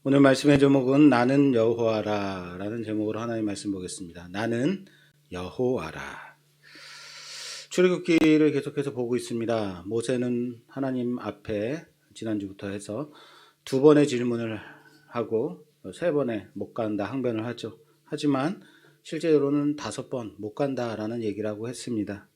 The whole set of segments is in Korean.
오늘 말씀의 제목은 나는 여호와라 라는 제목으로 하나님 말씀 보겠습니다. 나는 여호와라. 출애굽기를 계속해서 보고 있습니다. 모세는 하나님 앞에 지난주부터 해서 두 번의 질문을 하고 세 번에 못 간다 항변을 하죠. 하지만 실제로는 5번 못 간다라는 얘기라고 했습니다.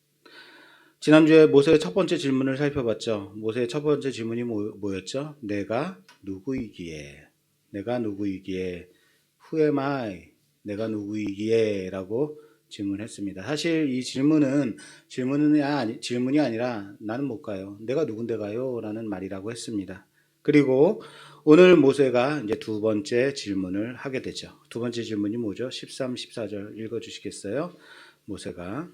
지난주에 모세의 첫 번째 질문을 살펴봤죠. 모세의 첫 번째 질문이 뭐였죠? 내가 누구이기에? 내가 누구이기에? Who am I? 내가 누구이기에? 라고 질문했습니다. 사실 이 질문이 아니라 나는 못 가요. 내가 누군데 가요? 라는 말이라고 했습니다. 그리고 오늘 모세가 이제 두 번째 질문을 하게 되죠. 두 번째 질문이 뭐죠? 13, 14절 읽어주시겠어요? 모세가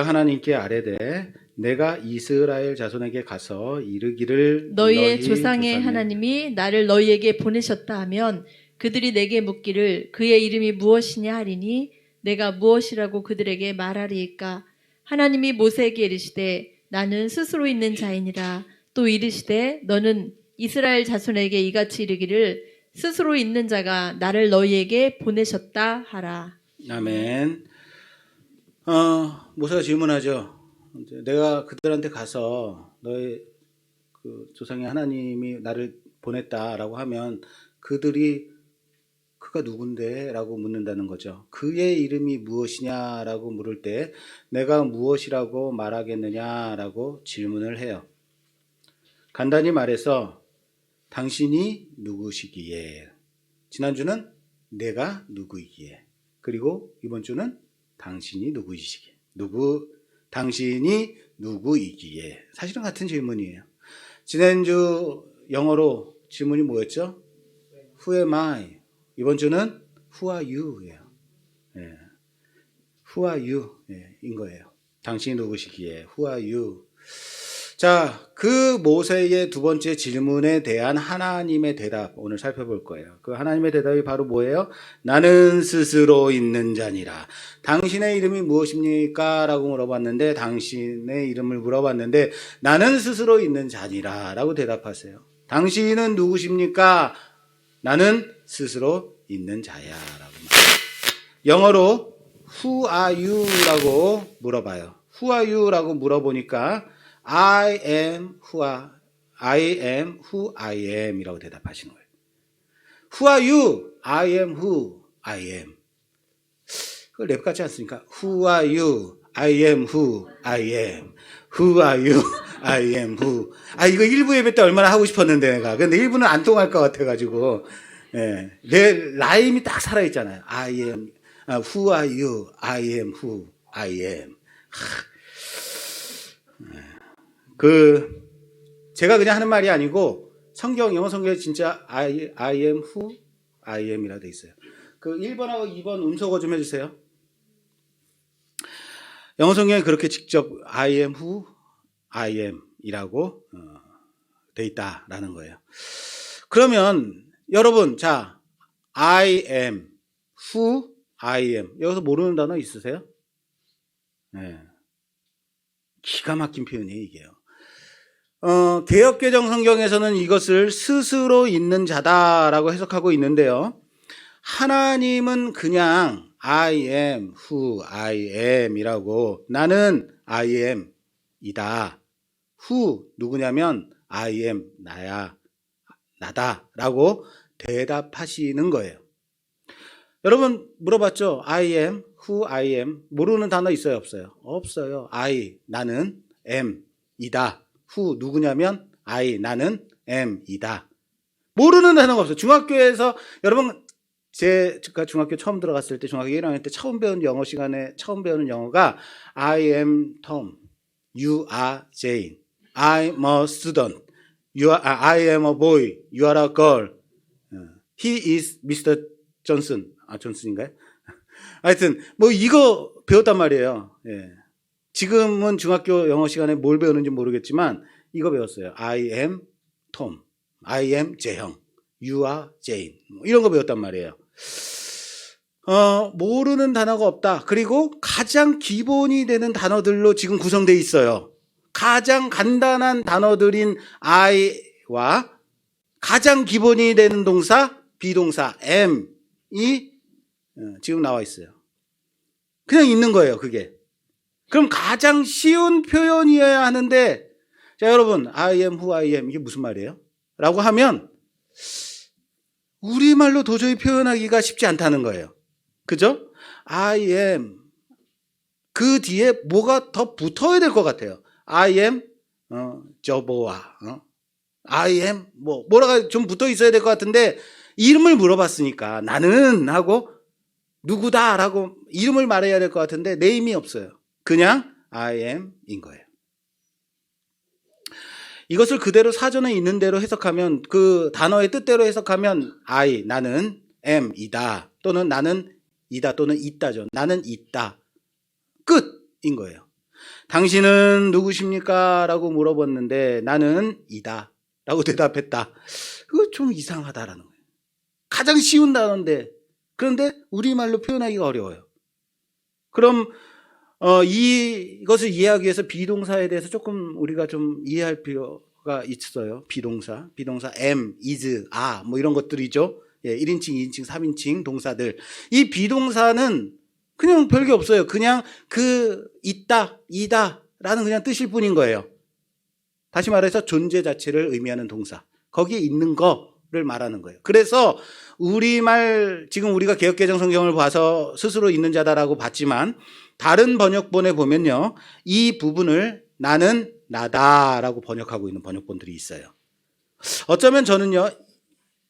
하나님께 아뢰되 내가 이스라엘 자손에게 가서 이르기를 너희의 조상의 하나님이 나를 너희에게 보내셨다 하면 그들이 내게 묻기를 그의 이름이 무엇이냐 하리니 내가 무엇이라고 그들에게 말하리이까. 하나님이 모세에게 이르시되 나는 스스로 있는 자이니라. 또 이르시되 너는 이스라엘 자손에게 이같이 이르기를 스스로 있는 자가 나를 너희에게 보내셨다 하라. 아멘. 모세가 질문하죠. 내가 그들한테 가서 너의 그 조상의 하나님이 나를 보냈다라고 하면 그들이 그가 누군데? 라고 묻는다는 거죠. 그의 이름이 무엇이냐라고 물을 때 내가 무엇이라고 말하겠느냐라고 질문을 해요. 간단히 말해서 당신이 누구시기에? 지난주는 내가 누구이기에? 그리고 이번 주는 당신이 누구이시기에? 당신이 누구이기에? 사실은 같은 질문이에요. 지난주 영어로 질문이 뭐였죠? Who am I? 이번 주는 Who are you? 예요. 예. Who are you? 예, 인 거예요. 당신이 누구시기에? Who are you? 자, 그 모세의 두 번째 질문에 대한 하나님의 대답 오늘 살펴볼 거예요. 그 하나님의 대답이 바로 뭐예요? 나는 스스로 있는 자니라. 당신의 이름이 무엇입니까? 라고 물어봤는데 당신의 이름을 물어봤는데 나는 스스로 있는 자니라 라고 대답하세요. 당신은 누구십니까? 나는 스스로 있는 자야 라고 말해요. 영어로 Who are you? 라고 물어봐요. Who are you? 라고 물어보니까 I am who I am 이라고 대답하시는 거예요. Who are you? I am who I am. 그 랩 같지 않습니까? Who are you? I am who I am. Who are you? I am who. 이거 1부 예배 때 얼마나 하고 싶었는데 내가. 근데 1부는 안 통할 것 같아가지고. 예, 내 라임이 딱 살아있잖아요. I am, who are you? I am who I am. 제가 그냥 하는 말이 아니고 영어 성경에 진짜 I am who I am이라 돼 있어요. 그 1번하고 2번 음소거 좀 해주세요. 영어 성경에 그렇게 직접 I am who I am 이라고 돼 있다라는 거예요. 그러면 여러분, 자, I am who I am 여기서 모르는 단어 있으세요? 네. 기가 막힌 표현이에요, 이게요. 개역개정 성경에서는 이것을 스스로 있는 자다라고 해석하고 있는데요. 하나님은 그냥 I am who I am 이라고 나는 I am 이다. who 누구냐면 I am 나다 라고 대답하시는 거예요. 여러분 물어봤죠? I am who I am 모르는 단어 있어요? 없어요? 없어요. 나는 am 이다. who 누구냐면 나는 am 이다. 모르는 단어가 없어요. 중학교에서 여러분 제가 중학교 처음 들어갔을 때 중학교 1학년 때 처음 배운 영어가 I am Tom, you are Jane, I'm a student, I am a boy, you are a girl, he is Mr. Johnson. 존슨인가요? 하여튼 뭐 이거 배웠단 말이에요. 예. 지금은 중학교 영어 시간에 뭘 배우는지 모르겠지만 이거 배웠어요. I am Tom, I am 재형, you are Jane 이런 거 배웠단 말이에요. 모르는 단어가 없다. 그리고 가장 기본이 되는 단어들로 지금 구성되어 있어요. 가장 간단한 단어들인 I와 가장 기본이 되는 동사, 비동사 am이 지금 나와 있어요. 그냥 있는 거예요, 그게. 그럼 가장 쉬운 표현이어야 하는데, 자, 여러분, I am who I am, 이게 무슨 말이에요? 라고 하면, 우리말로 도저히 표현하기가 쉽지 않다는 거예요. 그죠? I am. 그 뒤에 뭐가 더 붙어야 될 것 같아요. I am, 저보아. I am, 뭐라가 좀 붙어 있어야 될 것 같은데, 이름을 물어봤으니까, 나는 하고, 누구다라고 이름을 말해야 될 것 같은데, 네임이 없어요. 그냥 I am인 거예요. 이것을 그대로 사전에 있는 대로 해석하면, 그 단어의 뜻대로 해석하면 I, 나는 am이다, 또는 나는 이다, 또는 있다죠. 나는 있다. 끝인 거예요. 당신은 누구십니까? 라고 물어봤는데 나는 이다 라고 대답했다. 그거 좀 이상하다라는 거예요. 가장 쉬운 단어인데, 그런데 우리말로 표현하기가 어려워요. 그럼 이것을 이해하기 위해서 비동사에 대해서 조금 우리가 좀 이해할 필요가 있어요. 비동사 am, is, are 뭐 이런 것들이죠. 1인칭, 2인칭, 3인칭 동사들. 이 비동사는 그냥 별게 없어요. 그냥 있다, 이다 라는 그냥 뜻일 뿐인 거예요. 다시 말해서 존재 자체를 의미하는 동사. 거기에 있는 거를 말하는 거예요. 그래서 우리말, 지금 우리가 개역개정 성경을 봐서 스스로 있는 자다라고 봤지만, 다른 번역본에 보면요, 이 부분을 나는 나다라고 번역하고 있는 번역본들이 있어요. 어쩌면 저는요,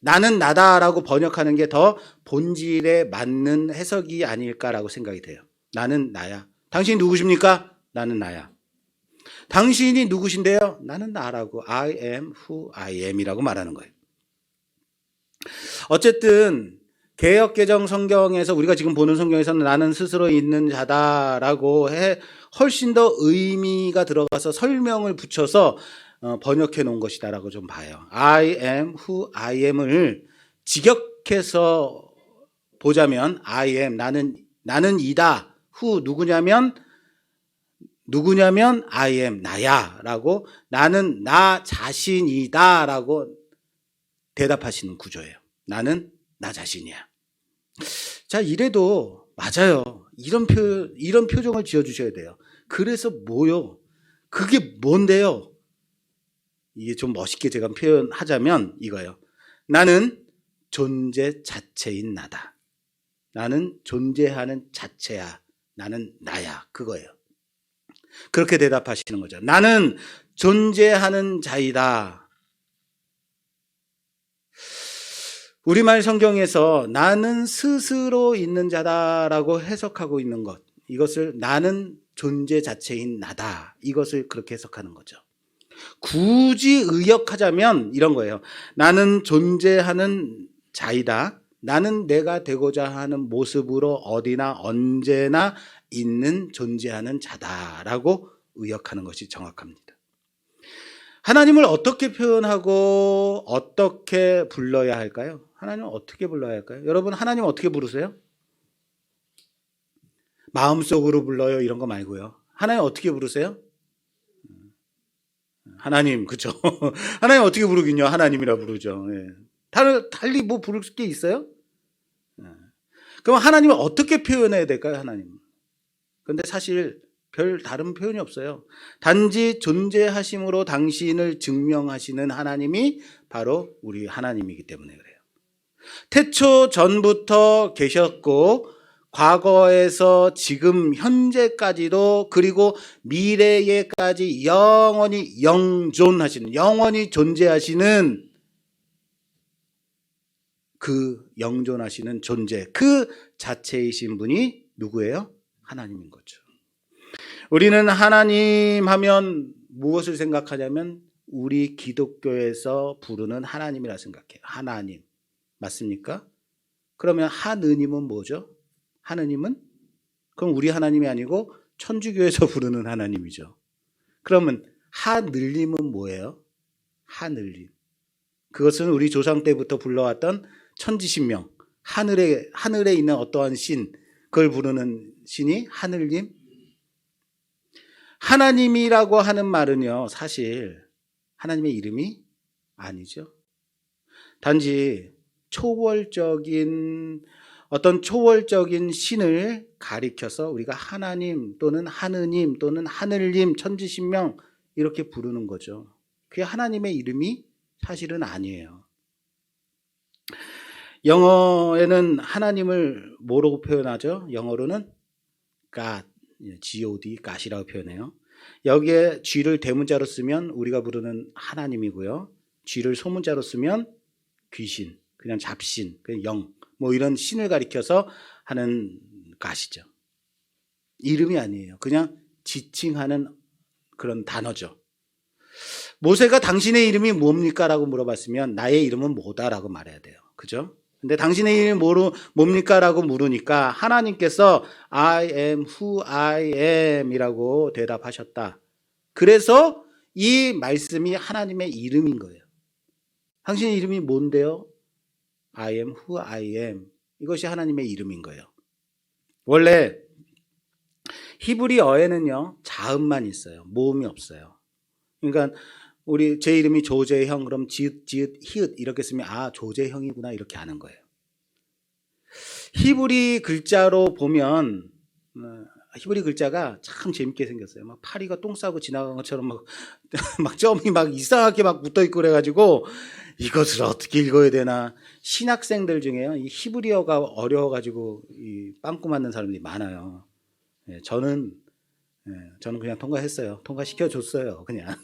나는 나다라고 번역하는 게 더 본질에 맞는 해석이 아닐까라고 생각이 돼요. 나는 나야. 당신이 누구십니까? 나는 나야. 당신이 누구신데요? 나는 나라고. I am who I am이라고 말하는 거예요. 어쨌든 개역개정 성경에서, 우리가 지금 보는 성경에서는 나는 스스로 있는 자다라고 훨씬 더 의미가 들어가서 설명을 붙여서 번역해 놓은 것이다라고 좀 봐요. I am who I am을 직역해서 보자면 I am, 나는 이다. who, 누구냐면 I am, 나야 라고, 나는 나 자신이다 라고 대답하시는 구조예요. 나는 나 자신이야. 자, 이래도 맞아요. 이런 표정을 지어주셔야 돼요. 그래서 뭐요? 그게 뭔데요? 이게 좀 멋있게 제가 표현하자면 이거예요. 나는 존재 자체인 나다. 나는 존재하는 자체야. 나는 나야. 그거예요. 그렇게 대답하시는 거죠. 나는 존재하는 자이다. 우리말 성경에서 나는 스스로 있는 자다라고 해석하고 있는 것, 이것을 나는 존재 자체인 나다, 이것을 그렇게 해석하는 거죠. 굳이 의역하자면 이런 거예요. 나는 존재하는 자이다. 나는 내가 되고자 하는 모습으로 어디나 언제나 있는 존재하는 자다라고 의역하는 것이 정확합니다. 하나님을 어떻게 표현하고 어떻게 불러야 할까요? 하나님을 어떻게 불러야 할까요? 여러분, 하나님 어떻게 부르세요? 마음속으로 불러요, 이런 거 말고요. 하나님 어떻게 부르세요? 하나님, 그죠? 하나님 어떻게 부르긴요? 하나님이라 부르죠. 예. 달리 뭐 부를 게 있어요? 예. 그럼 하나님을 어떻게 표현해야 될까요, 하나님? 근데 사실 별 다른 표현이 없어요. 단지 존재하심으로 당신을 증명하시는 하나님이 바로 우리 하나님이기 때문에 그래요. 태초 전부터 계셨고, 과거에서 지금 현재까지도, 그리고 미래에까지 영원히 영존하시는, 영원히 존재하시는 그 영존하시는 존재, 그 자체이신 분이 누구예요? 하나님인 거죠. 우리는 하나님 하면 무엇을 생각하냐면 우리 기독교에서 부르는 하나님이라 생각해요. 하나님. 맞습니까? 그러면 하느님은 뭐죠? 하느님은? 그럼 우리 하나님이 아니고 천주교에서 부르는 하나님이죠. 그러면 하늘님은 뭐예요? 하늘님. 그것은 우리 조상 때부터 불러왔던 천지신명, 하늘에 있는 어떠한 신, 그걸 부르는 신이 하늘님. 하나님이라고 하는 말은요, 사실 하나님의 이름이 아니죠. 단지 어떤 초월적인 신을 가리켜서 우리가 하나님 또는 하느님 또는 하늘님, 천지신명 이렇게 부르는 거죠. 그게 하나님의 이름이 사실은 아니에요. 영어에는 하나님을 뭐라고 표현하죠? 영어로는 God, G-O-D, God이라고 표현해요. 여기에 G를 대문자로 쓰면 우리가 부르는 하나님이고요. G를 소문자로 쓰면 귀신, 그냥 잡신, 그냥 영, 뭐 이런 신을 가리켜서 하는 것이죠. 이름이 아니에요. 그냥 지칭하는 그런 단어죠. 모세가 당신의 이름이 뭡니까? 라고 물어봤으면 나의 이름은 뭐다? 라고 말해야 돼요. 그죠? 근데 당신의 이름이 뭡니까? 라고 물으니까 하나님께서 I am who I am 이라고 대답하셨다. 그래서 이 말씀이 하나님의 이름인 거예요. 당신의 이름이 뭔데요? I am who I am. 이것이 하나님의 이름인 거예요. 원래 히브리어에는요, 자음만 있어요. 모음이 없어요. 그러니까 제 이름이 조재형, 그럼 지읒, 히읗 이렇게 쓰면 조재형이구나 이렇게 아는 거예요. 히브리 글자로 보면 히브리 글자가 참 재밌게 생겼어요. 막 파리가 똥 싸고 지나간 것처럼 막 점이 막 이상하게 막 붙어 있고 그래가지고 이것을 어떻게 읽어야 되나. 신학생들 중에요, 이 히브리어가 어려워가지고 이 빵꾸 맞는 사람들이 많아요. 저는 그냥 통과했어요. 통과시켜줬어요, 그냥.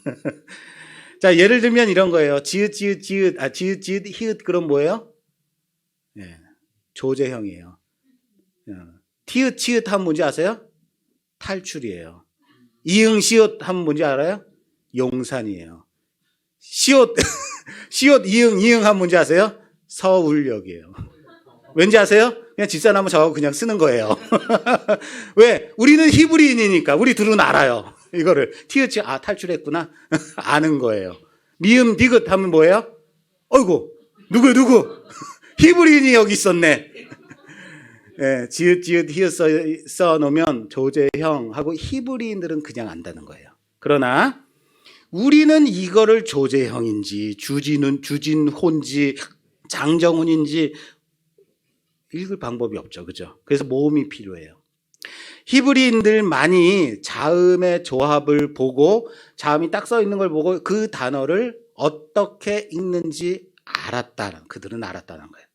자, 예를 들면 이런 거예요. 지읒, 히읗, 그럼 뭐예요? 조재형이에요. 티읒, 치읒 하면 뭔지 아세요? 탈출이에요. 이응, 시옷 하면 뭔지 알아요? 용산이에요. 시옷, 이응 하면 뭔지 아세요? 서울역이에요. 왠지 아세요? 그냥 집사람은 저하고 그냥 쓰는 거예요. 왜? 우리는 히브리인이니까 우리 둘은 알아요. 이거를 티읕, 탈출했구나. 아는 거예요. 미음, 디귿 하면 뭐예요? 어이구, 누구? 히브리인이 여기 있었네. 지읒, 히읗 써 놓으면 조재형하고 히브리인들은 그냥 안다는 거예요. 그러나 우리는 이거를 조재형인지 주진혼지 장정훈인지 읽을 방법이 없죠. 그죠? 그래서 모음이 필요해요. 히브리인들만이 자음의 조합을 보고 자음이 딱 써 있는 걸 보고 그 단어를 어떻게 읽는지 그들은 알았다는 거예요.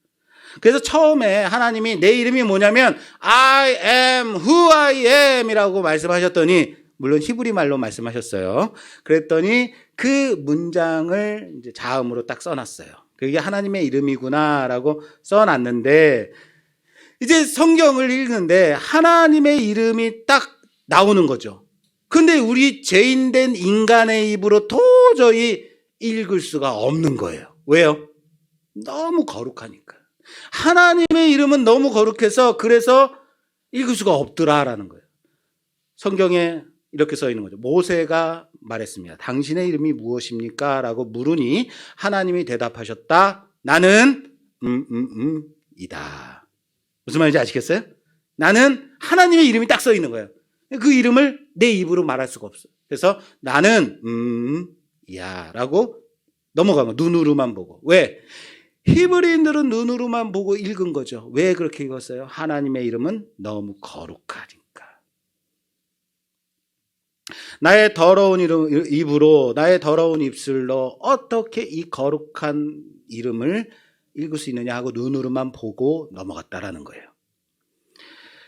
그래서 처음에 하나님이 내 이름이 뭐냐면 I am who I am 이라고 말씀하셨더니, 물론 히브리 말로 말씀하셨어요. 그랬더니 그 문장을 이제 자음으로 딱 써놨어요. 그게 하나님의 이름이구나라고 써놨는데, 이제 성경을 읽는데 하나님의 이름이 딱 나오는 거죠. 근데 우리 죄인된 인간의 입으로 도저히 읽을 수가 없는 거예요. 왜요? 너무 거룩하니까. 하나님의 이름은 너무 거룩해서 그래서 읽을 수가 없더라라는 거예요. 성경에 이렇게 써 있는 거죠. 모세가 말했습니다. 당신의 이름이 무엇입니까? 라고 물으니 하나님이 대답하셨다. 나는 이다. 무슨 말인지 아시겠어요? 나는 하나님의 이름이 딱 써 있는 거예요. 그 이름을 내 입으로 말할 수가 없어요. 그래서 나는 야 라고 넘어가면 눈으로만 보고. 왜? 히브리인들은 눈으로만 보고 읽은 거죠. 왜 그렇게 읽었어요? 하나님의 이름은 너무 거룩하니까. 나의 더러운 입으로, 나의 더러운 입술로 어떻게 이 거룩한 이름을 읽을 수 있느냐 하고 눈으로만 보고 넘어갔다라는 거예요.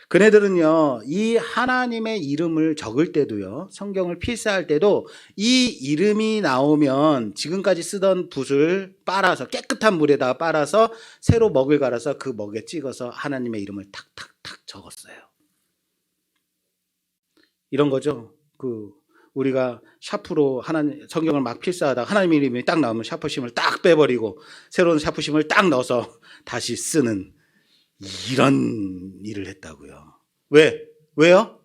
그네들은요, 이 하나님의 이름을 적을 때도요, 성경을 필사할 때도 이 이름이 나오면 지금까지 쓰던 붓을 빨아서, 깨끗한 물에다가 빨아서 새로 먹을 갈아서 그 먹에 찍어서 하나님의 이름을 탁탁탁 적었어요. 이런 거죠. 우리가 샤프로 성경을 막 필사하다가 하나님의 이름이 딱 나오면 샤프심을 딱 빼버리고 새로운 샤프심을 딱 넣어서 다시 쓰는 이런 일을 했다고요. 왜요?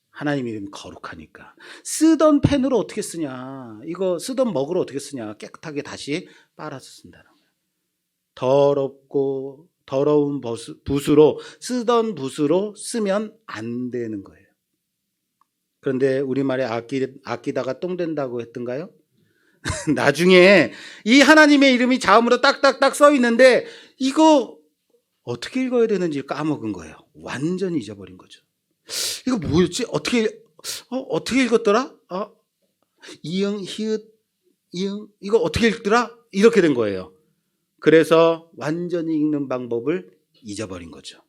하나님 이름이 거룩하니까. 쓰던 펜으로 어떻게 쓰냐, 이거 쓰던 먹으로 어떻게 쓰냐, 깨끗하게 다시 빨아서 쓴다는 거예요. 더러운 붓으로, 쓰던 붓으로 쓰면 안 되는 거예요. 그런데 우리말에 아끼다가 똥 된다고 했던가요? 나중에 이 하나님의 이름이 자음으로 딱딱딱 써 있는데 이거 어떻게 읽어야 되는지 까먹은 거예요. 완전히 잊어버린 거죠. 이거 뭐였지? 어떻게 읽었더라? 이응, 히읗, 이응, 이거 어떻게 읽더라? 이렇게 된 거예요. 그래서 완전히 읽는 방법을 잊어버린 거죠.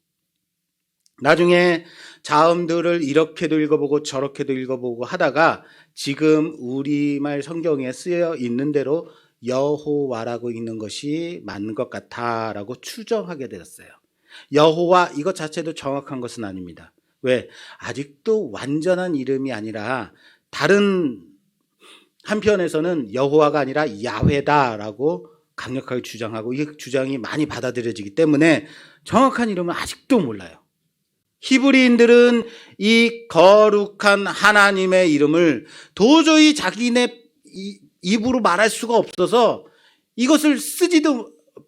나중에 자음들을 이렇게도 읽어보고 저렇게도 읽어보고 하다가 지금 우리말 성경에 쓰여 있는 대로 여호와라고 읽는 것이 맞는 것 같아라고 추정하게 되었어요. 여호와 이것 자체도 정확한 것은 아닙니다. 왜? 아직도 완전한 이름이 아니라 다른 한편에서는 여호와가 아니라 야훼다라고 강력하게 주장하고 이 주장이 많이 받아들여지기 때문에 정확한 이름은 아직도 몰라요. 히브리인들은 이 거룩한 하나님의 이름을 도저히 자기네 입으로 말할 수가 없어서 이것을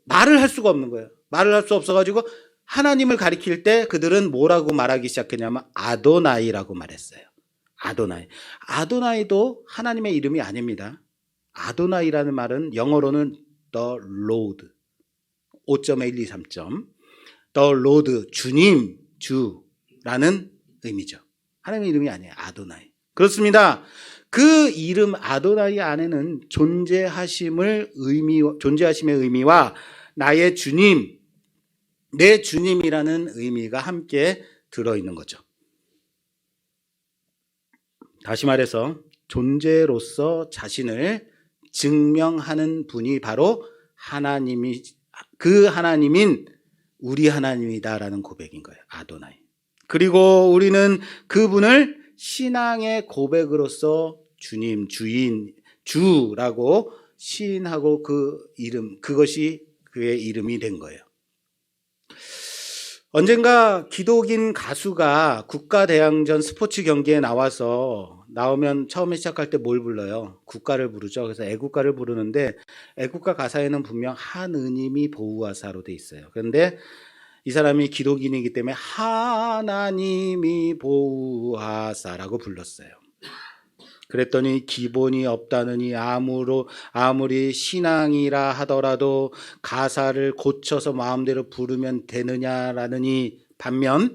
말을 할 수가 없는 거예요. 말을 할 수 없어가지고 하나님을 가리킬 때 그들은 뭐라고 말하기 시작했냐면 아도나이라고 말했어요. 아도나이도 하나님의 이름이 아닙니다. 아도나이라는 말은 영어로는 the Lord 5.123점 the Lord 주님 주라는 의미죠. 하나님의 이름이 아니에요. 아도나이. 그렇습니다. 그 이름 아도나이 안에는 존재하심의 의미와 나의 주님, 내 주님이라는 의미가 함께 들어있는 거죠. 다시 말해서 존재로서 자신을 증명하는 분이 바로 그 하나님인 우리 하나님이다라는 고백인 거예요. 아도나이. 그리고 우리는 그분을 신앙의 고백으로서 주님, 주인, 주라고 시인하고 그것이 그의 이름이 된 거예요. 언젠가 기독인 가수가 국가대항전 스포츠 경기에 나오면 처음에 시작할 때 뭘 불러요? 국가를 부르죠. 그래서 애국가를 부르는데 애국가 가사에는 분명 하느님이 보호하사로 돼 있어요. 그런데 이 사람이 기독인이기 때문에 하나님이 보호하사라고 불렀어요. 그랬더니 기본이 없다느니 아무리 신앙이라 하더라도 가사를 고쳐서 마음대로 부르면 되느냐라느니 반면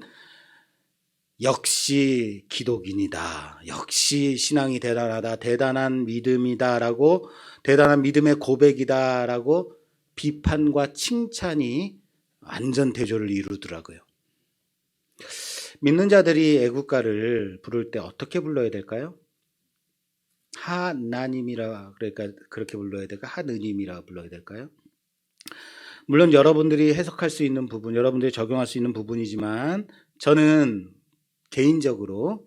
역시 기독인이다. 역시 신앙이 대단하다. 대단한 믿음이다라고 대단한 믿음의 고백이다라고 비판과 칭찬이 완전 대조를 이루더라고요. 믿는 자들이 애국가를 부를 때 어떻게 불러야 될까요? 하나님이라 그렇게 불러야 될까? 하느님이라 불러야 될까요? 물론 여러분들이 해석할 수 있는 부분, 여러분들이 적용할 수 있는 부분이지만 저는 개인적으로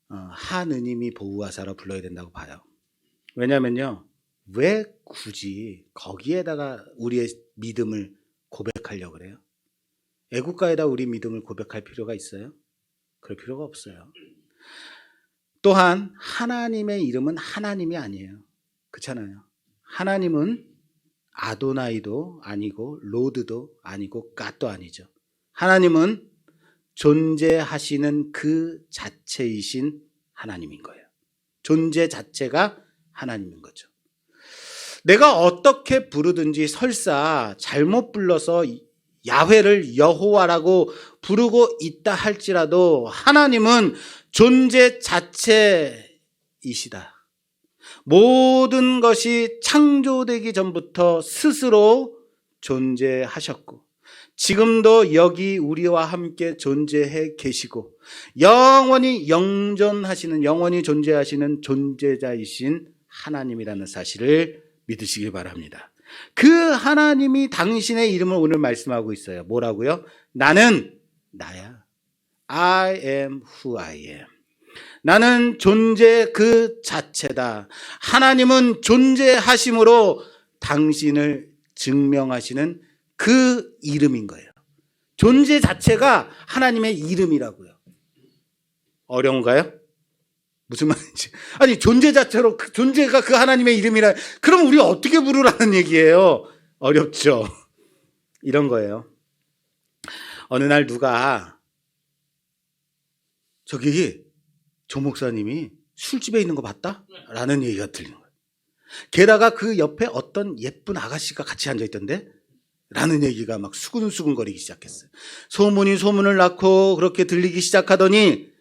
하느님이 보호하사라 불러야 된다고 봐요. 왜냐면요, 왜 굳이 거기에다가 우리의 믿음을 고백하려고 그래요? 애국가에다 우리 믿음을 고백할 필요가 있어요? 그럴 필요가 없어요. 또한 하나님의 이름은 하나님이 아니에요. 그렇잖아요. 하나님은 아도나이도 아니고 로드도 아니고 갓도 아니죠. 하나님은 존재하시는 그 자체이신 하나님인 거예요. 존재 자체가 하나님인 거죠. 내가 어떻게 부르든지 설사 잘못 불러서 야훼를 여호와라고 부르고 있다 할지라도 하나님은 존재 자체이시다. 모든 것이 창조되기 전부터 스스로 존재하셨고 지금도 여기 우리와 함께 존재해 계시고 영원히 영원히 존재하시는 존재자이신 하나님이라는 사실을 믿으시길 바랍니다. 그 하나님이 당신의 이름을 오늘 말씀하고 있어요. 뭐라고요? 나는 나야. I am who I am. 나는 존재 그 자체다. 하나님은 존재하심으로 당신을 증명하시는 그 이름인 거예요. 존재 자체가 하나님의 이름이라고요. 어려운가요? 무슨 말인지. 아니, 존재 자체로, 존재가 그 하나님의 이름이라, 그럼 우리 어떻게 부르라는 얘기예요? 어렵죠. 이런 거예요. 어느 날 누가, 저기, 조 목사님이 술집에 있는 거 봤다? 라는 얘기가 들리는 거예요. 게다가 그 옆에 어떤 예쁜 아가씨가 같이 앉아있던데? 라는 얘기가 막 수근수근거리기 시작했어요. 소문이 소문을 낳고 그렇게 들리기 시작하더니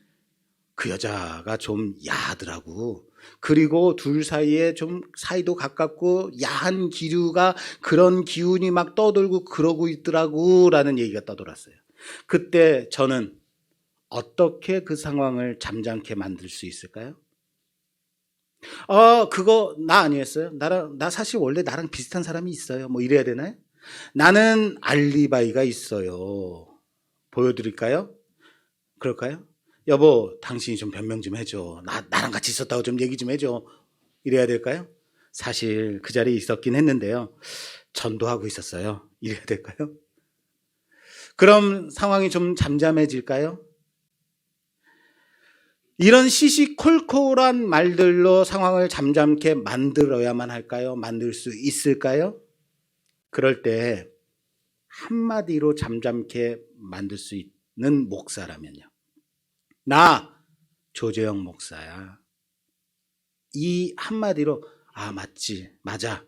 그 여자가 좀 야하더라고. 그리고 둘 사이에 좀 사이도 가깝고 야한 기류가 그런 기운이 막 떠돌고 그러고 있더라고 라는 얘기가 떠돌았어요. 그때 저는 어떻게 그 상황을 잠잠케 만들 수 있을까요? 그거 나 아니었어요? 나 사실 원래 나랑 비슷한 사람이 있어요. 뭐 이래야 되나요? 나는 알리바이가 있어요. 보여드릴까요? 그럴까요? 여보, 당신이 좀 변명 좀 해줘. 나랑 같이 있었다고 좀 얘기 좀 해줘. 이래야 될까요? 사실 그 자리에 있었긴 했는데요. 전도하고 있었어요. 이래야 될까요? 그럼 상황이 좀 잠잠해질까요? 이런 시시콜콜한 말들로 상황을 잠잠케 만들어야만 할까요? 만들 수 있을까요? 그럴 때 한마디로 잠잠케 만들 수 있는 목사라면요. 나 조재영 목사야. 이 한마디로 맞지, 맞아,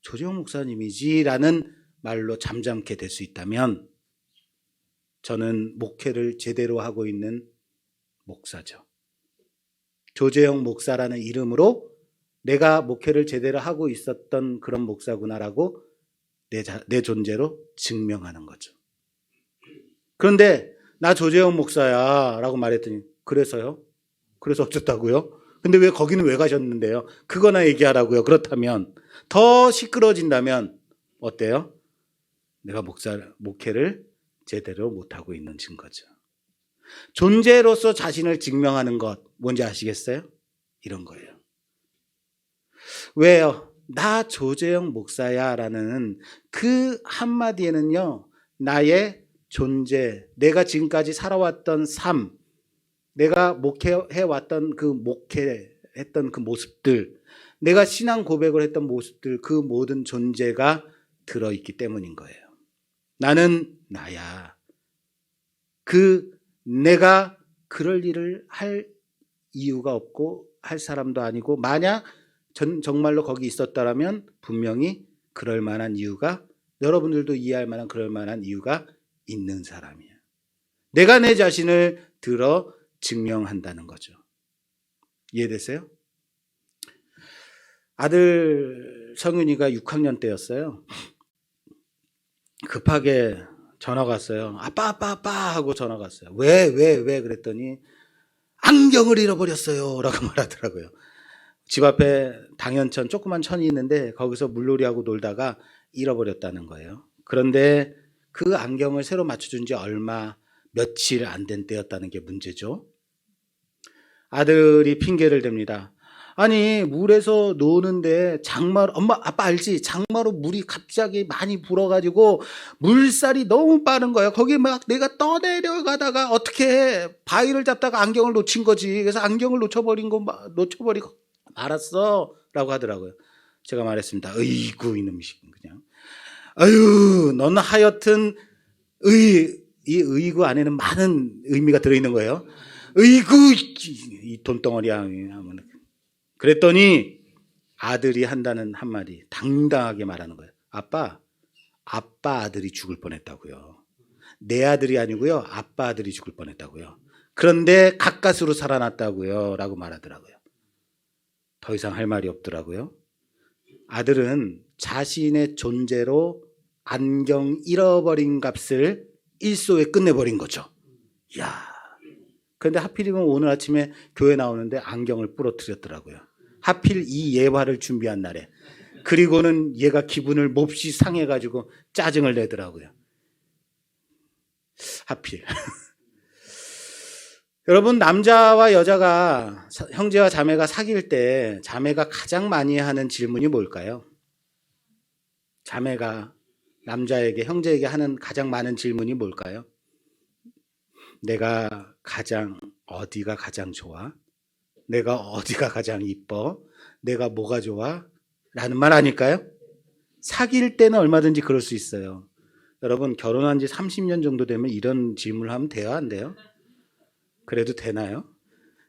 조재영 목사님이지 라는 말로 잠잠케 될 수 있다면 저는 목회를 제대로 하고 있는 목사죠. 조재영 목사라는 이름으로 내가 목회를 제대로 하고 있었던 그런 목사구나라고 내 존재로 증명하는 거죠. 그런데 나 조재영 목사야 라고 말했더니 그래서요? 그래서 어쩌다고요? 근데 왜 거기는 왜 가셨는데요? 그거나 얘기하라고요. 그렇다면 더 시끄러진다면 어때요? 내가 목회를 제대로 못하고 있는 증거죠. 존재로서 자신을 증명하는 것 뭔지 아시겠어요? 이런 거예요. 왜요? 나 조재영 목사야 라는 그 한마디에는요, 나의 존재, 내가 지금까지 살아왔던 삶, 내가 목회해왔던 목회했던 그 모습들, 내가 신앙 고백을 했던 모습들, 그 모든 존재가 들어있기 때문인 거예요. 나는 나야. 내가 그럴 일을 할 이유가 없고 할 사람도 아니고, 만약 정말로 거기 있었다라면 분명히 그럴 만한 이유가, 여러분들도 이해할 만한 그럴 만한 이유가 있는 사람이야. 내가 내 자신을 들어 증명한다는 거죠. 이해되세요? 아들 성윤이가 6학년 때였어요. 급하게 전화가 왔어요. 아빠 하고 전화가 왔어요. 왜 그랬더니 안경을 잃어버렸어요 라고 말하더라고요. 집 앞에 당연천, 조그만 천이 있는데 거기서 물놀이하고 놀다가 잃어버렸다는 거예요. 그런데 그 안경을 새로 맞춰준 지 며칠 안 된 때였다는 게 문제죠. 아들이 핑계를 댑니다. 아니, 물에서 노는데 아빠 알지? 장마로 물이 갑자기 많이 불어가지고 물살이 너무 빠른 거야. 거기 막 내가 떠내려가다가 어떻게 바위를 잡다가 안경을 놓친 거지. 그래서 안경을 놓쳐버리고 말았어 라고 하더라고요. 제가 말했습니다. 어이구 이놈이 그냥. 아유, 너는 하여튼 이 의구 안에는 많은 의미가 들어있는 거예요. 의구 이 돈덩어리야. 그랬더니 아들이 한다는 한마디, 당당하게 말하는 거예요. 아빠 아들이 죽을 뻔했다고요. 내 아들이 아니고요, 아빠 아들이 죽을 뻔했다고요. 그런데 가까스로 살아났다고요 라고 말하더라고요. 더 이상 할 말이 없더라고요. 아들은 자신의 존재로 안경 잃어버린 값을 일소에 끝내버린 거죠. 이야. 그런데 하필이면 오늘 아침에 교회 나오는데 안경을 부러뜨렸더라고요. 하필 이 예화를 준비한 날에. 그리고는 얘가 기분을 몹시 상해가지고 짜증을 내더라고요. 하필. 여러분, 남자와 여자가, 형제와 자매가 사귈 때 자매가 가장 많이 하는 질문이 뭘까요? 자매가 남자에게, 형제에게 하는 가장 많은 질문이 뭘까요? 어디가 가장 좋아? 내가 어디가 가장 이뻐? 내가 뭐가 좋아? 라는 말 아닐까요? 사귈 때는 얼마든지 그럴 수 있어요. 여러분, 결혼한 지 30년 정도 되면 이런 질문을 하면 돼요, 안 돼요? 그래도 되나요?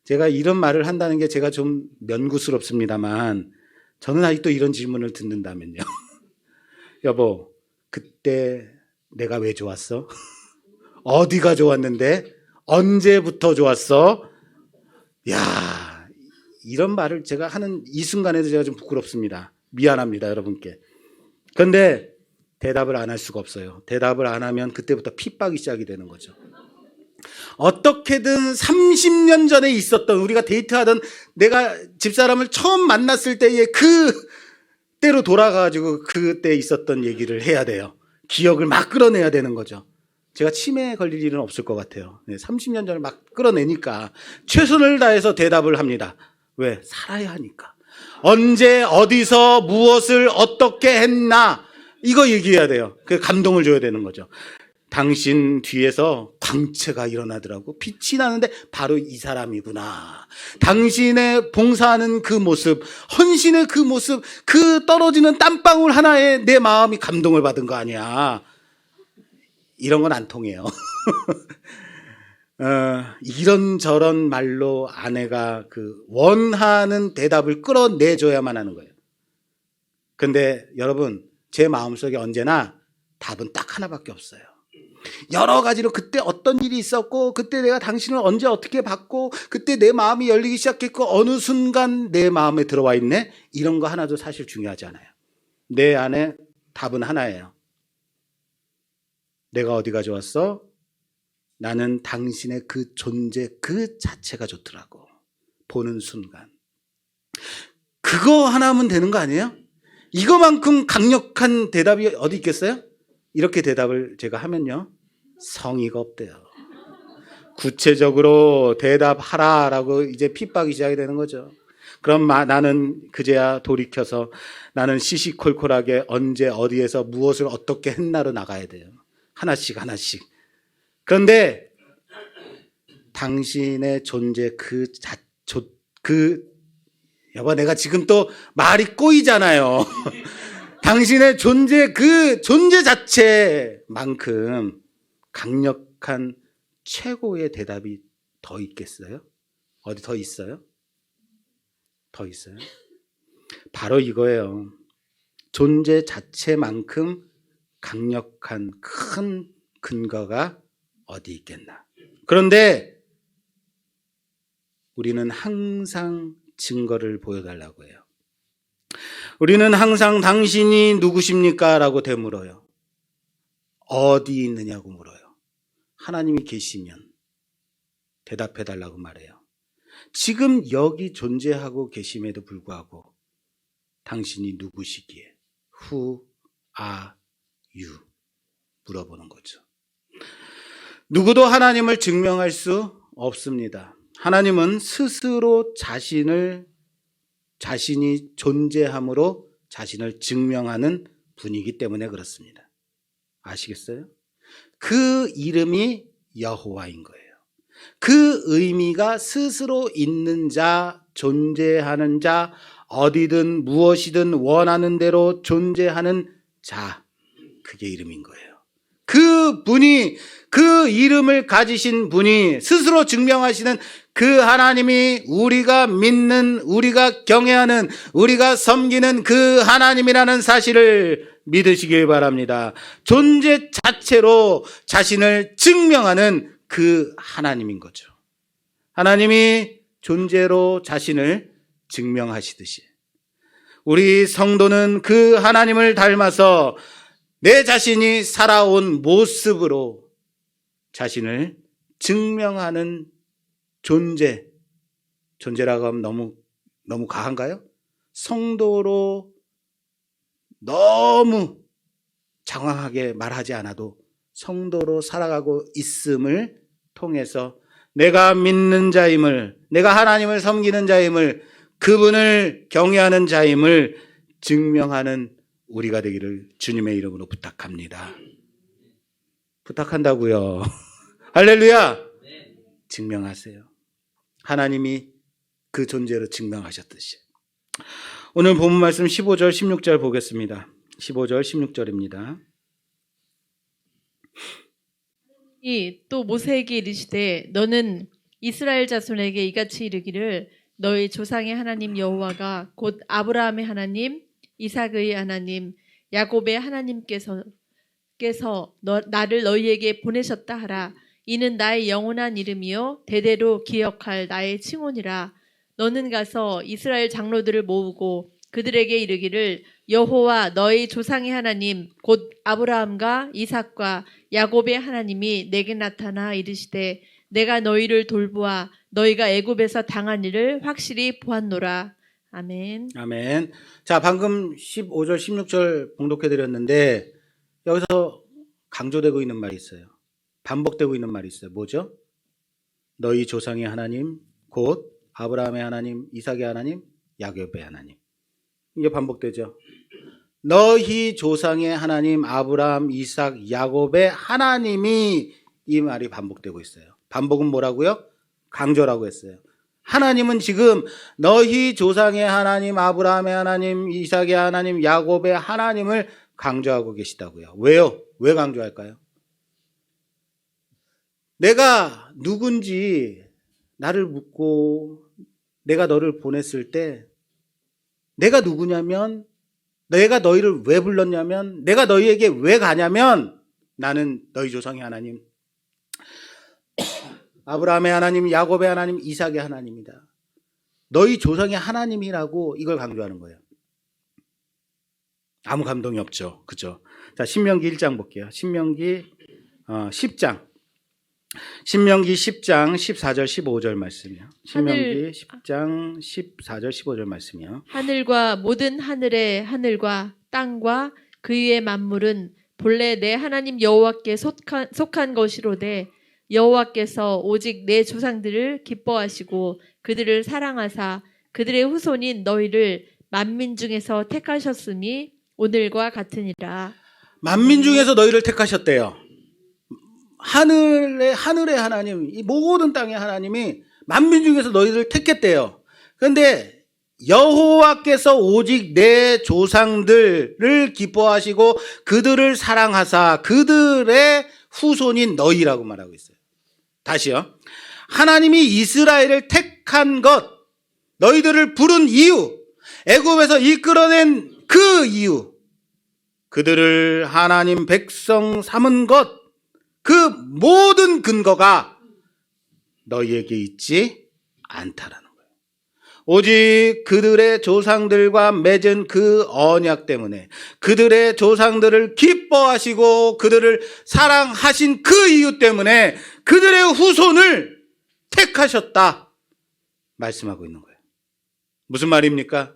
제가 이런 말을 한다는 게 제가 좀 면구스럽습니다만, 저는 아직도 이런 질문을 듣는다면요. 여보, 그때 내가 왜 좋았어? 어디가 좋았는데? 언제부터 좋았어? 야, 이런 말을 제가 하는 이 순간에도 제가 좀 부끄럽습니다. 미안합니다, 여러분께. 그런데 대답을 안 할 수가 없어요. 대답을 안 하면 그때부터 핍박이 시작이 되는 거죠. 어떻게든 30년 전에 있었던, 우리가 데이트하던, 내가 집사람을 처음 만났을 때의 그때로 돌아가가지고 그때 있었던 얘기를 해야 돼요. 기억을 막 끌어내야 되는 거죠. 제가 치매에 걸릴 일은 없을 것 같아요. 30년 전을 막 끌어내니까 최선을 다해서 대답을 합니다. 왜? 살아야 하니까. 언제, 어디서, 무엇을, 어떻게 했나, 이거 얘기해야 돼요. 그 감동을 줘야 되는 거죠. 당신 뒤에서 광채가 일어나더라고. 빛이 나는데 바로 이 사람이구나. 당신의 봉사하는 그 모습, 헌신의 그 모습, 그 떨어지는 땀방울 하나에 내 마음이 감동을 받은 거 아니야. 이런 건 안 통해요. 이런저런 말로 아내가 그 원하는 대답을 끌어내줘야만 하는 거예요. 근데 여러분, 제 마음속에 언제나 답은 딱 하나밖에 없어요. 여러 가지로 그때 어떤 일이 있었고, 그때 내가 당신을 언제 어떻게 봤고, 그때 내 마음이 열리기 시작했고, 어느 순간 내 마음에 들어와 있네? 이런 거 하나도 사실 중요하지 않아요. 내 안에 답은 하나예요. 내가 어디가 좋았어? 나는 당신의 그 존재 그 자체가 좋더라고. 보는 순간. 그거 하나 하면 되는 거 아니에요? 이거만큼 강력한 대답이 어디 있겠어요? 이렇게 대답을 제가 하면요, 성의가 없대요. 구체적으로 대답하라라고 이제 핍박이 시작이 되는 거죠. 그럼 나는 그제야 돌이켜서 나는 시시콜콜하게 언제 어디에서 무엇을 어떻게 했나로 나가야 돼요. 하나씩 하나씩. 그런데 당신의 존재 여보, 내가 지금 또 말이 꼬이잖아요. 당신의 존재 그 존재 자체만큼 강력한 최고의 대답이 더 있겠어요? 어디 더 있어요? 더 있어요? 바로 이거예요. 존재 자체만큼 강력한 큰 근거가 어디 있겠나. 그런데 우리는 항상 증거를 보여달라고 해요. 우리는 항상 당신이 누구십니까? 라고 되물어요. 어디 있느냐고 물어요. 하나님이 계시면 대답해달라고 말해요. 지금 여기 존재하고 계심에도 불구하고 당신이 누구시기에? Who are you? 물어보는 거죠. 누구도 하나님을 증명할 수 없습니다. 하나님은 스스로 자신이 존재함으로 자신을 증명하는 분이기 때문에 그렇습니다. 아시겠어요? 그 이름이 여호와인 거예요. 그 의미가 스스로 있는 자, 존재하는 자, 어디든 무엇이든 원하는 대로 존재하는 자, 그게 이름인 거예요. 그 분이, 그 이름을 가지신 분이 스스로 증명하시는 그 하나님이 우리가 믿는, 우리가 경외하는, 우리가 섬기는 그 하나님이라는 사실을 믿으시길 바랍니다. 존재 자체로 자신을 증명하는 그 하나님인 거죠. 하나님이 존재로 자신을 증명하시듯이 우리 성도는 그 하나님을 닮아서 내 자신이 살아온 모습으로 자신을 증명하는 존재라고 하면 너무 과한가요? 성도로 너무 장황하게 말하지 않아도 성도로 살아가고 있음을 통해서 내가 믿는 자임을, 내가 하나님을 섬기는 자임을, 그분을 경외하는 자임을 증명하는 우리가 되기를 주님의 이름으로 부탁합니다. 부탁한다고요. 할렐루야. 증명하세요. 하나님이 그 존재로 증명하셨듯이. 오늘 본문 말씀 15절 16절 보겠습니다. 15절 16절입니다. 이 또 모세에게 이르시되 너는 이스라엘 자손에게 이같이 이르기를 너희 조상의 하나님 여호와가 곧 아브라함의 하나님, 이삭의 하나님, 야곱의 하나님께서 나를 너희에게 보내셨다 하라. 이는 나의 영원한 이름이요 대대로 기억할 나의 칭혼이라. 너는 가서 이스라엘 장로들을 모으고 그들에게 이르기를 여호와 너희 조상의 하나님 곧 아브라함과 이삭과 야곱의 하나님이 내게 나타나 이르시되 내가 너희를 돌보아 너희가 애굽에서 당한 일을 확실히 보았노라. 아멘. 아멘. 자, 방금 15절, 16절 봉독해 드렸는데 여기서 강조되고 있는 말이 있어요. 반복되고 있는 말이 있어요. 뭐죠? 너희 조상의 하나님, 곧 아브라함의 하나님, 이삭의 하나님, 야곱의 하나님. 이게 반복되죠. 너희 조상의 하나님, 아브라함, 이삭, 야곱의 하나님이, 이 말이 반복되고 있어요. 반복은 뭐라고요? 강조라고 했어요. 하나님은 지금 너희 조상의 하나님, 아브라함의 하나님, 이삭의 하나님, 야곱의 하나님을 강조하고 계시다고요. 왜요? 왜 강조할까요? 내가 누군지 나를 묻고 내가 너를 보냈을 때 내가 누구냐면, 내가 너희를 왜 불렀냐면, 내가 너희에게 왜 가냐면 나는 너희 조상의 하나님, 아브라함의 하나님, 야곱의 하나님, 이삭의 하나님이다. 너희 조상의 하나님이라고 이걸 강조하는 거예요. 아무 감동이 없죠. 그죠? 자, 신명기 1장 볼게요. 신명기 10장. 신명기 10장 14절 15절 말씀이요. 신명기 10장 14절 15절 말씀이요. 하늘과 모든 하늘의 하늘과 땅과 그 위의 만물은 본래 내 하나님 여호와께 속한 것이로되 여호와께서 오직 내 조상들을 기뻐하시고 그들을 사랑하사 그들의 후손인 너희를 만민 중에서 택하셨음이 오늘과 같으니라. 만민 중에서 너희를 택하셨대요. 하늘의 하나님, 이 모든 땅의 하나님이 만민 중에서 너희를 택했대요. 그런데 여호와께서 오직 내 조상들을 기뻐하시고 그들을 사랑하사 그들의 후손인 너희라고 말하고 있어요. 다시요. 하나님이 이스라엘을 택한 것, 너희들을 부른 이유, 애굽에서 이끌어낸 그 이유, 그들을 하나님 백성 삼은 것, 그 모든 근거가 너희에게 있지 않다라는 거예요. 오직 그들의 조상들과 맺은 그 언약 때문에, 그들의 조상들을 기뻐하시고 그들을 사랑하신 그 이유 때문에 그들의 후손을 택하셨다 말씀하고 있는 거예요. 무슨 말입니까?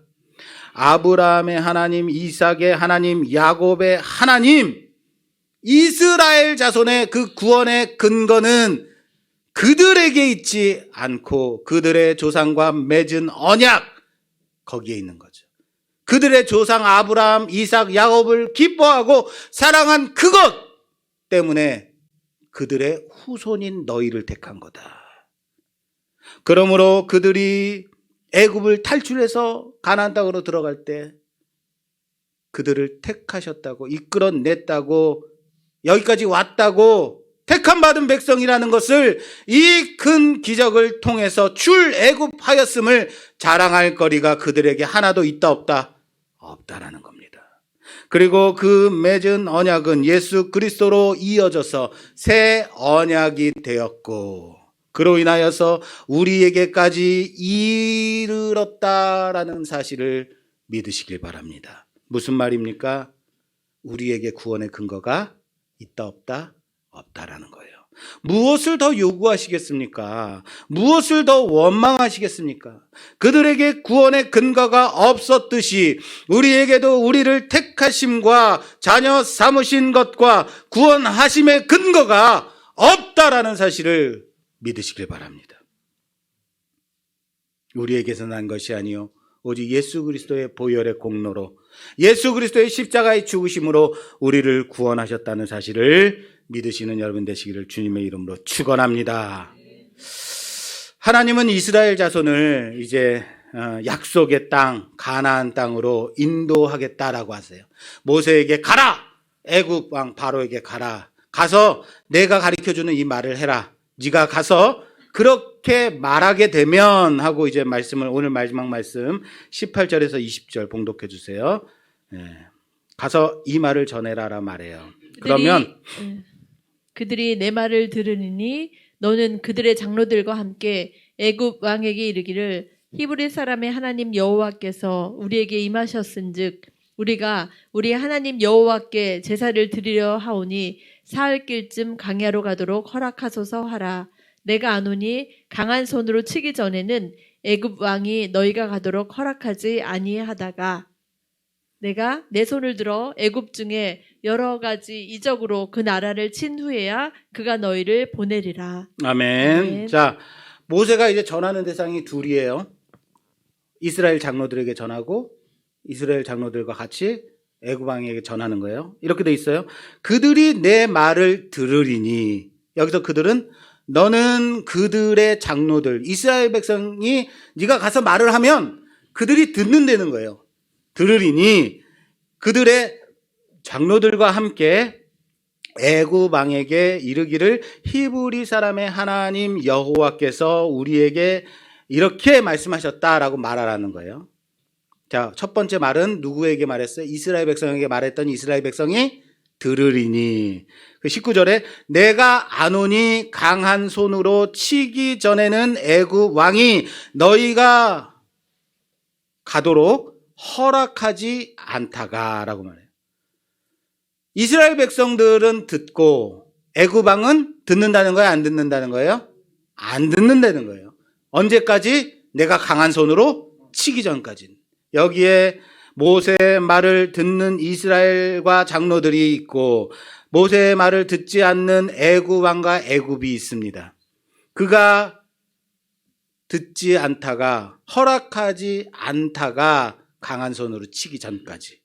아브라함의 하나님, 이삭의 하나님, 야곱의 하나님, 이스라엘 자손의 그 구원의 근거는 그들에게 있지 않고 그들의 조상과 맺은 언약, 거기에 있는 거죠. 그들의 조상 아브라함, 이삭, 야곱을 기뻐하고 사랑한 그것 때문에 그들의 후손인 너희를 택한 거다. 그러므로 그들이 애굽을 탈출해서 가나안 땅으로 들어갈 때 그들을 택하셨다고, 이끌어냈다고, 여기까지 왔다고, 택함받은 백성이라는 것을 이 큰 기적을 통해서 출애굽하였음을 자랑할 거리가 그들에게 하나도 있다 없다? 없다라는 겁니다. 그리고 그 맺은 언약은 예수 그리스도로 이어져서 새 언약이 되었고 그로 인하여서 우리에게까지 이르렀다라는 사실을 믿으시길 바랍니다. 무슨 말입니까? 우리에게 구원의 근거가 있다 없다? 없다라는 거예요. 무엇을 더 요구하시겠습니까? 무엇을 더 원망하시겠습니까? 그들에게 구원의 근거가 없었듯이 우리에게도 우리를 택하심과 자녀 삼으신 것과 구원하심의 근거가 없다라는 사실을 믿으시길 바랍니다. 우리에게서 난 것이 아니요 오직 예수 그리스도의 보혈의 공로로, 예수 그리스도의 십자가의 죽으심으로 우리를 구원하셨다는 사실을 믿으시는 여러분 되시기를 주님의 이름으로 축원합니다. 하나님은 이스라엘 자손을 이제 약속의 땅, 가나안 땅으로 인도하겠다라고 하세요. 모세에게 가라! 애굽 왕 바로에게 가라. 가서 내가 가르쳐주는 이 말을 해라. 네가 가서 그렇게 말하게 되면 하고 이제 말씀을 오늘 마지막 말씀 18절에서 20절 봉독해 주세요. 가서 이 말을 전해라라 말해요. 그러면 그들이 내 말을 들으니 너는 그들의 장로들과 함께 애굽 왕에게 이르기를 히브리 사람의 하나님 여호와께서 우리에게 임하셨은즉 우리가 우리 하나님 여호와께 제사를 드리려 하오니 사흘 길쯤 강야로 가도록 허락하소서 하라. 내가 아노니 강한 손으로 치기 전에는 애굽 왕이 너희가 가도록 허락하지 아니하다가 내가 내 손을 들어 애굽 중에 여러 가지 이적으로 그 나라를 친 후에야 그가 너희를 보내리라. 아멘. 아멘. 자, 모세가 이제 전하는 대상이 둘이에요. 이스라엘 장로들에게 전하고 이스라엘 장로들과 같이 애굽 왕에게 전하는 거예요. 이렇게 돼 있어요. 그들이 내 말을 들으리니, 여기서 그들은 너는 그들의 장로들, 이스라엘 백성이 네가 가서 말을 하면 그들이 듣는다는 거예요. 들으리니 그들의 장로들과 함께 애굽 왕에게 이르기를 히브리 사람의 하나님 여호와께서 우리에게 이렇게 말씀하셨다라고 말하라는 거예요. 자, 첫 번째 말은 누구에게 말했어요? 이스라엘 백성에게 말했더니 이스라엘 백성이 들으리니. 그 19절에 내가 아노니 강한 손으로 치기 전에는 애굽 왕이 너희가 가도록 허락하지 않다가라고 말해요. 이스라엘 백성들은 듣고 애굽 왕은 듣는다는 거예요? 안 듣는다는 거예요? 안 듣는다는 거예요. 언제까지? 내가 강한 손으로 치기 전까지. 여기에 모세의 말을 듣는 이스라엘과 장로들이 있고 모세의 말을 듣지 않는 애굽 왕과 애굽이 있습니다. 그가 듣지 않다가 허락하지 않다가 강한 손으로 치기 전까지.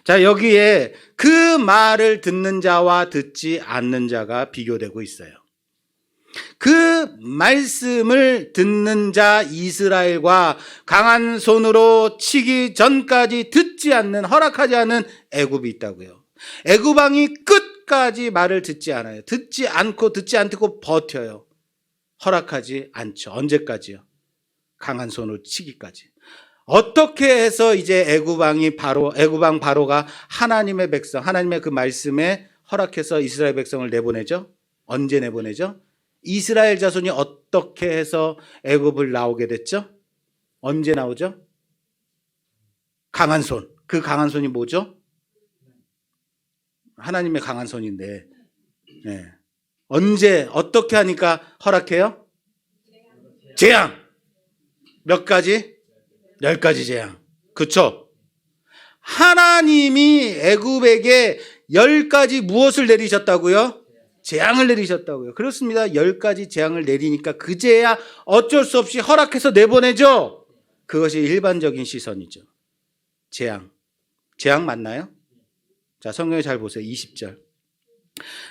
자, 여기에 그 말을 듣는 자와 듣지 않는 자가 비교되고 있어요. 그 말씀을 듣는 자 이스라엘과 강한 손으로 치기 전까지 듣지 않는, 허락하지 않는 애굽이 있다고요. 애굽 왕이 끝까지 말을 듣지 않아요. 듣지 않고 버텨요. 허락하지 않죠. 언제까지요? 강한 손으로 치기까지. 어떻게 해서 이제 애굽 왕 바로가 하나님의 백성, 하나님의 그 말씀에 허락해서 이스라엘 백성을 내보내죠? 언제 내보내죠? 이스라엘 자손이 어떻게 해서 애굽을 나오게 됐죠? 언제 나오죠? 강한 손. 그 강한 손이 뭐죠? 하나님의 강한 손인데. 네. 언제 어떻게 하니까 허락해요? 재앙. 몇 가지? 10가지 재앙. 그렇죠? 하나님이 애굽에게 10가지 무엇을 내리셨다고요? 재앙을 내리셨다고요. 그렇습니다. 10가지 재앙을 내리니까 그제야 어쩔 수 없이 허락해서 내보내죠. 그것이 일반적인 시선이죠. 재앙. 재앙 맞나요? 자, 성경에 잘 보세요. 20절.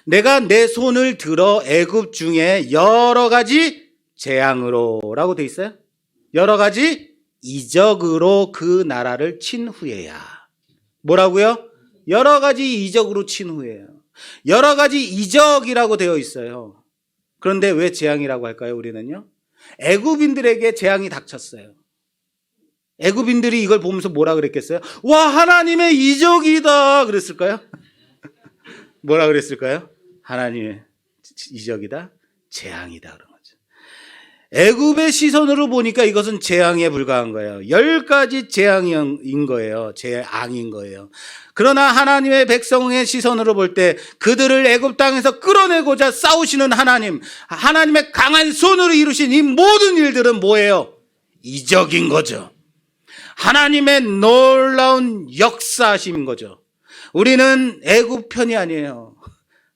내가 내 손을 들어 애굽 중에 여러 가지 재앙으로 라고 돼 있어요. 여러 가지 이적으로 그 나라를 친 후에야. 뭐라고요? 여러 가지 이적으로 친 후에요. 여러 가지 이적이라고 되어 있어요. 그런데 왜 재앙이라고 할까요? 우리는요. 애굽인들에게 재앙이 닥쳤어요. 애굽인들이 이걸 보면서 뭐라 그랬겠어요? 와, 하나님의 이적이다 그랬을까요? 뭐라 그랬을까요? 하나님의 이적이다? 재앙이다 그런 거죠. 애굽의 시선으로 보니까 이것은 재앙에 불과한 거예요. 10가지 재앙인 거예요. 재앙인 거예요. 그러나 하나님의 백성의 시선으로 볼 때 그들을 애굽 땅에서 끌어내고자 싸우시는 하나님, 하나님의 강한 손으로 이루신 이 모든 일들은 뭐예요? 이적인 거죠. 하나님의 놀라운 역사하심인 거죠. 우리는 애굽 편이 아니에요.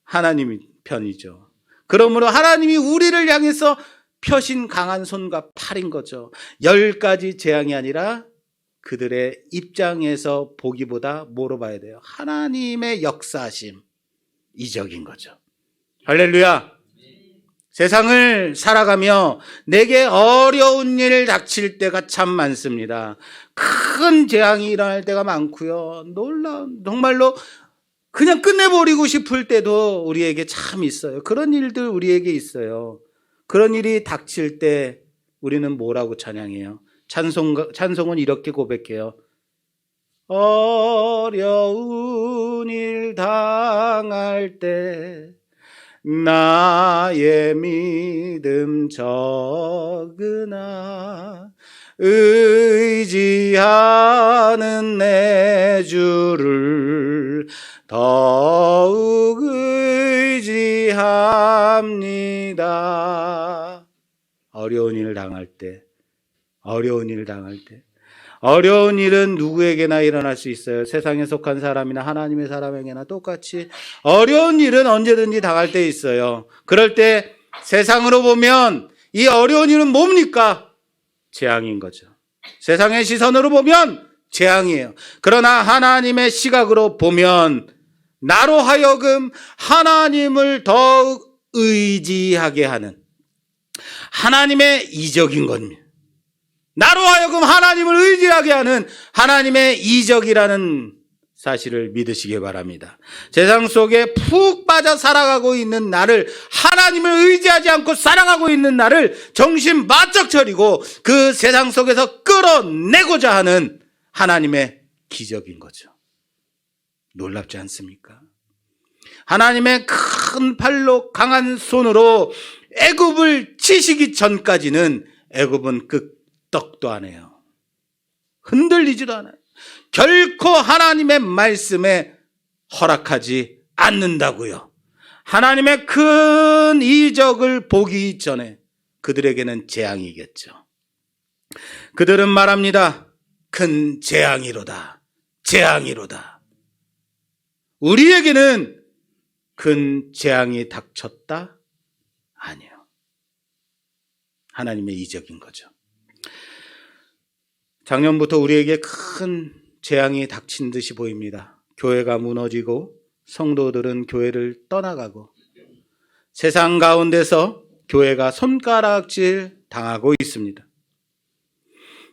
하나님 편이죠. 그러므로 하나님이 우리를 향해서 펴신 강한 손과 팔인 거죠. 10가지 재앙이 아니라 그들의 입장에서 보기보다 뭐로 봐야 돼요? 하나님의 역사하심, 이적인 거죠. 할렐루야. 세상을 살아가며 내게 어려운 일 닥칠 때가 참 많습니다. 큰 재앙이 일어날 때가 많고요. 놀라운, 정말로 그냥 끝내버리고 싶을 때도 우리에게 참 있어요. 그런 일들 우리에게 있어요. 그런 일이 닥칠 때 우리는 뭐라고 찬양해요? 찬송은 이렇게 고백해요. 어려운 일 당할 때 나의 믿음 적으나 의지하는 내 주를 더욱 의지합니다. 어려운 일을 당할 때, 어려운 일은 누구에게나 일어날 수 있어요. 세상에 속한 사람이나 하나님의 사람에게나 똑같이 어려운 일은 언제든지 당할 때 있어요. 그럴 때 세상으로 보면 이 어려운 일은 뭡니까? 재앙인 거죠. 세상의 시선으로 보면 재앙이에요. 그러나 하나님의 시각으로 보면 나로 하여금 하나님을 더욱 의지하게 하는 하나님의 이적인 겁니다. 나로 하여금 하나님을 의지하게 하는 하나님의 이적이라는 사실을 믿으시기 바랍니다. 세상 속에 푹 빠져 살아가고 있는 나를, 하나님을 의지하지 않고 살아가고 있는 나를 정신 바짝 차리고 그 세상 속에서 끌어내고자 하는 하나님의 기적인 거죠. 놀랍지 않습니까? 하나님의 큰 팔로 강한 손으로 애굽을 치시기 전까지는 애굽은 끄떡도 안 해요. 흔들리지도 않아요. 결코 하나님의 말씀에 허락하지 않는다고요. 하나님의 큰 이적을 보기 전에 그들에게는 재앙이겠죠. 그들은 말합니다. 큰 재앙이로다. 재앙이로다. 우리에게는 큰 재앙이 닥쳤다? 아니요. 하나님의 이적인 거죠. 작년부터 우리에게 큰 재앙이 닥친 듯이 보입니다. 교회가 무너지고 성도들은 교회를 떠나가고 세상 가운데서 교회가 손가락질 당하고 있습니다.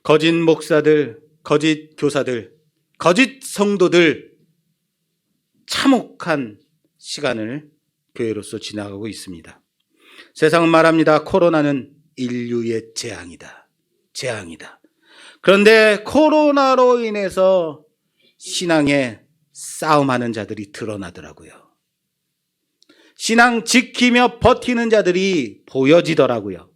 거짓 목사들, 거짓 교사들, 거짓 성도들 참혹한 시간을 교회로서 지나가고 있습니다. 세상은 말합니다. 코로나는 인류의 재앙이다. 재앙이다. 그런데 코로나로 인해서 신앙에 싸움하는 자들이 드러나더라고요. 신앙 지키며 버티는 자들이 보여지더라고요.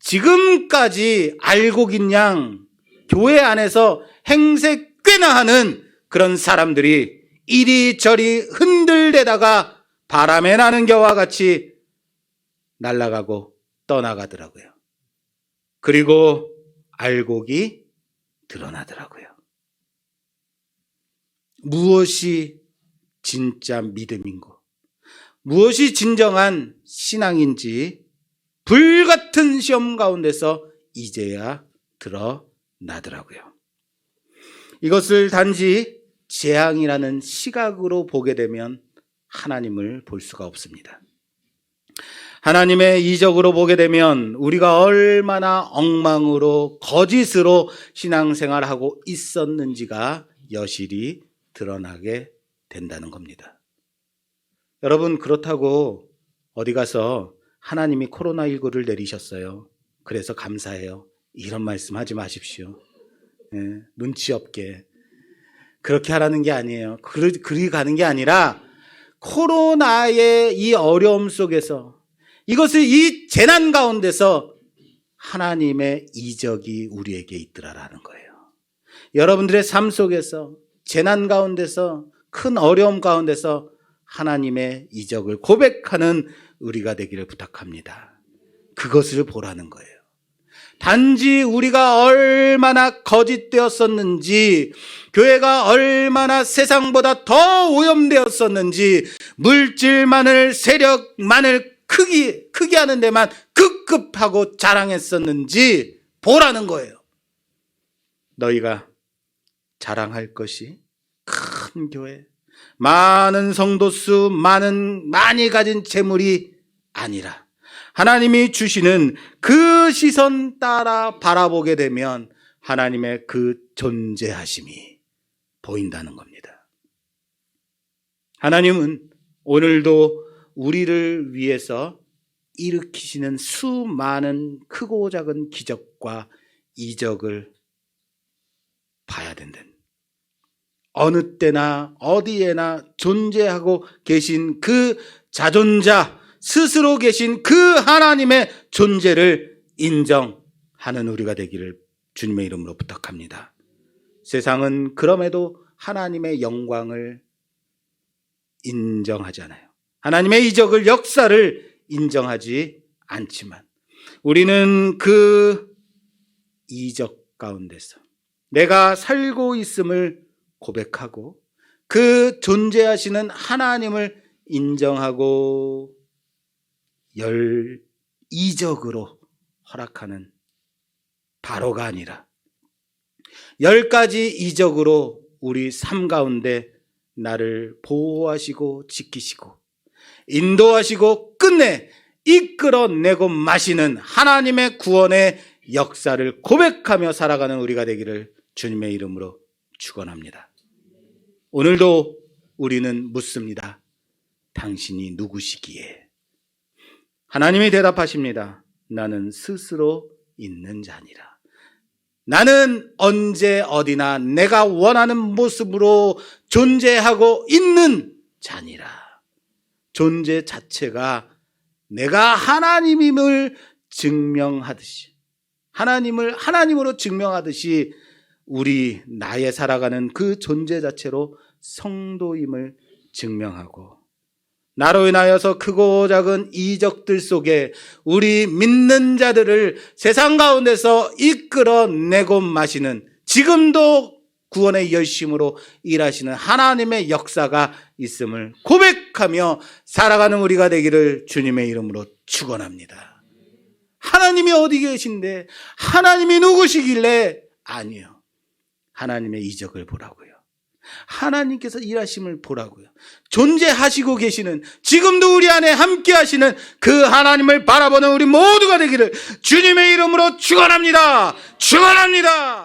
지금까지 알고 긴 양 교회 안에서 행세 꽤나 하는 그런 사람들이 이리저리 흔들대다가 바람에 나는 겨와 같이 날아가고 떠나가더라고요. 그리고 알곡이 드러나더라고요. 무엇이 진짜 믿음인고, 무엇이 진정한 신앙인지 불같은 시험 가운데서 이제야 드러나더라고요. 이것을 단지 재앙이라는 시각으로 보게 되면 하나님을 볼 수가 없습니다. 하나님의 이적으로 보게 되면 우리가 얼마나 엉망으로 거짓으로 신앙생활하고 있었는지가 여실히 드러나게 된다는 겁니다. 여러분, 그렇다고 어디 가서 하나님이 코로나19를 내리셨어요. 그래서 감사해요. 이런 말씀 하지 마십시오. 눈치 없게. 그렇게 하라는 게 아니에요. 그리 가는 게 아니라 코로나의 이 어려움 속에서 이것을 이 재난 가운데서 하나님의 이적이 우리에게 있더라라는 거예요. 여러분들의 삶 속에서 재난 가운데서 큰 어려움 가운데서 하나님의 이적을 고백하는 우리가 되기를 부탁합니다. 그것을 보라는 거예요. 단지 우리가 얼마나 거짓되었었는지, 교회가 얼마나 세상보다 더 오염되었었는지, 물질만을, 세력만을 크게 하는 데만 급급하고 자랑했었는지 보라는 거예요. 너희가 자랑할 것이 큰 교회, 많은 성도수, 많이 가진 재물이 아니라 하나님이 주시는 그 시선 따라 바라보게 되면 하나님의 그 존재하심이 보인다는 겁니다. 하나님은 오늘도 우리를 위해서 일으키시는 수많은 크고 작은 기적과 이적을 봐야 된다. 어느 때나 어디에나 존재하고 계신 그 자존자, 스스로 계신 그 하나님의 존재를 인정하는 우리가 되기를 주님의 이름으로 부탁합니다. 세상은 그럼에도 하나님의 영광을 인정하지 않아요. 하나님의 이적을, 역사를 인정하지 않지만 우리는 그 이적 가운데서 내가 살고 있음을 고백하고 그 존재하시는 하나님을 인정하고 이적으로 허락하는 바로가 아니라 10가지 이적으로 우리 삶 가운데 나를 보호하시고 지키시고 인도하시고 끝내 이끌어내고 마시는 하나님의 구원의 역사를 고백하며 살아가는 우리가 되기를 주님의 이름으로 축원합니다. 오늘도 우리는 묻습니다. 당신이 누구시기에? 하나님이 대답하십니다. 나는 스스로 있는 자니라. 나는 언제 어디나 내가 원하는 모습으로 존재하고 있는 자니라. 존재 자체가 내가 하나님임을 증명하듯이, 하나님을 하나님으로 증명하듯이 우리 나의 살아가는 그 존재 자체로 성도임을 증명하고 나로 인하여서 크고 작은 이적들 속에 우리 믿는 자들을 세상 가운데서 이끌어내고 마시는, 지금도 구원의 열심으로 일하시는 하나님의 역사가 있음을 고백하며 살아가는 우리가 되기를 주님의 이름으로 축원합니다. 하나님이 어디 계신데? 하나님이 누구시길래? 아니요. 하나님의 이적을 보라고요. 하나님께서 일하심을 보라고요. 존재하시고 계시는, 지금도 우리 안에 함께 하시는 그 하나님을 바라보는 우리 모두가 되기를 주님의 이름으로 축원합니다. 축원합니다.